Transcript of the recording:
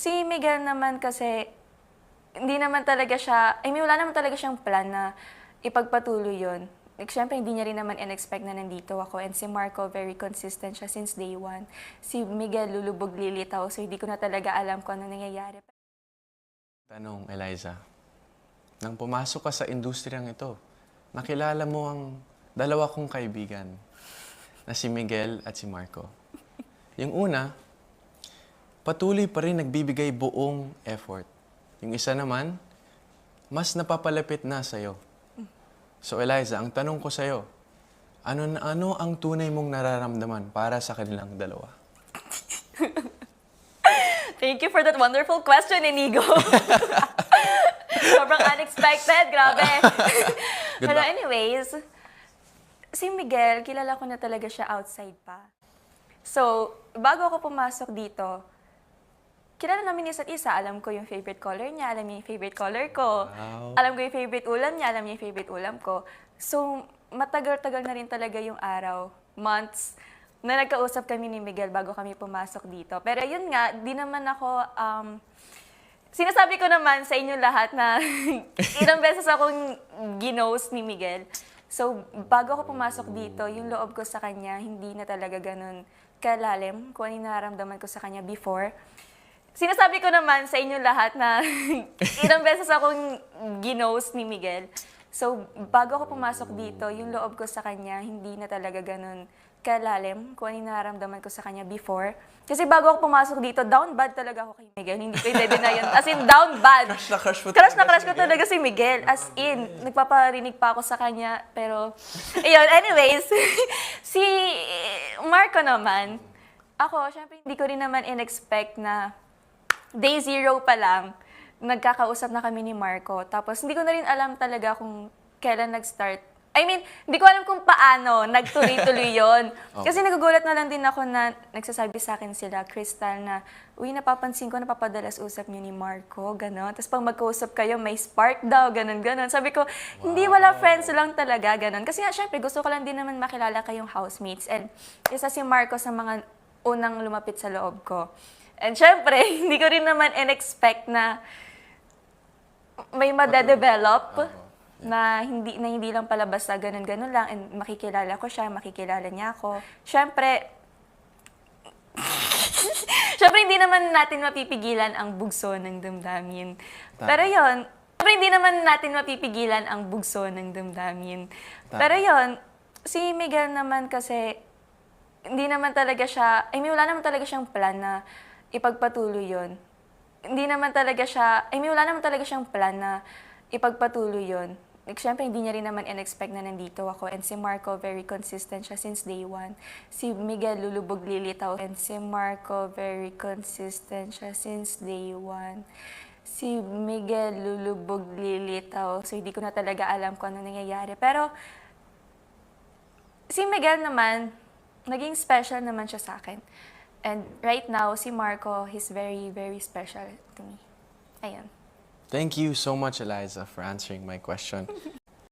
Si Miguel naman kasi, hindi naman talaga siya, I mean, wala naman talaga siyang plan na ipagpatuloy yun. Like, syempre, hindi niya rin naman in-expect na nandito ako. And si Marco, very consistent siya since day one. Si Miguel, lulubog lilitaw. So, hindi ko na talaga alam kung ano nangyayari. Tanong, Eliza, nang pumasok ka sa industriyang ito, nakilala mo ang dalawa kong kaibigan na si Miguel at si Marco. Yung una, patuloy pa rin nagbibigay buong effort. Yung isa naman, mas napapalapit na sa'yo. So Eliza, ang tanong ko sa'yo, ano ang tunay mong nararamdaman para sa kanilang dalawa? Thank you for that wonderful question, Inigo. Sobrang unexpected, grabe. Good Pero luck. anyways, si Miguel, kilala ko na talaga siya outside pa. So, bago ako pumasok dito, kilala namin isa't isa. Alam ko yung favorite color niya, alam niya yung favorite color ko. Wow. Alam ko yung favorite ulam niya, alam niya yung favorite ulam ko. So, matagal-tagal na rin talaga yung araw, months, na nagkausap kami ni Miguel bago kami pumasok dito. Pero yun nga, di naman ako, sinasabi ko naman sa inyo lahat na ilang beses akong ginose ni Miguel. So, bago ako pumasok dito, yung loob ko sa kanya, hindi na talaga ganun kalalim kung ano yung nararamdaman ko sa kanya before. Sinasabi ko naman sa inyo lahat na ilang beses akong ginose ni Miguel. So, bago ako pumasok dito, yung loob ko sa kanya, hindi na talaga ganun kalalim kung ano yung nararamdaman ko sa kanya before. Kasi bago ako pumasok dito, down bad talaga ako kay Miguel. Hindi ko i-deny yun. As in, down bad. Crush na crush mo Crush na talaga crush si ko Miguel? talaga si Miguel. As in, nagpaparinig pa ako sa kanya. Pero, ayun, anyways, si Marco naman, ako, syempre hindi ko rin naman in-expect na day zero pa lang, nagkakausap na kami ni Marco. Tapos, hindi ko na rin alam talaga kung kailan nag-start. I mean, hindi ko alam kung paano nagtuloy-tuloy yon. Kasi nagugulat na lang din ako na nagsasabi sa akin sila, Crystal, na, uy, napapansin ko, napapadalas usap niyo ni Marco, gano'n. Tapos pag magkausap kayo, may spark daw, gano'n. Sabi ko, hindi, wala, friends lang talaga, gano'n. Kasi nga, syempre, gusto ko lang din naman makilala kayong housemates. And isa si Marco sa mga unang lumapit sa loob ko. And syempre, hindi ko rin naman in-expect na may madedevelop na hindi lang pala basta ganun-ganun lang, and makikilala ko siya, makikilala niya ako. Syempre, hindi naman natin mapipigilan ang bugso ng damdamin. Pero yon, syempre hindi naman natin mapipigilan ang bugso ng damdamin. Pero yon, si Miguel naman kasi, hindi naman talaga siya, I mean, wala naman talaga siyang plan na ipagpatuloy yon. Hindi naman talaga siya, I mean, wala naman talaga siyang plan na ipagpatuloy yon. Like, syempre, hindi niya rin naman in-expect na nandito ako. And si Marco, very consistent siya since day one. Si Miguel, lulubog lilitaw. And si Marco, very consistent siya since day one. Si Miguel, lulubog lilitaw. So, hindi ko na talaga alam kung ano nangyayari. Pero, si Miguel naman, naging special naman siya sa akin. And right now, si Marco, he's very, very special to me. Ayun. Thank you so much, Eliza, for answering my question.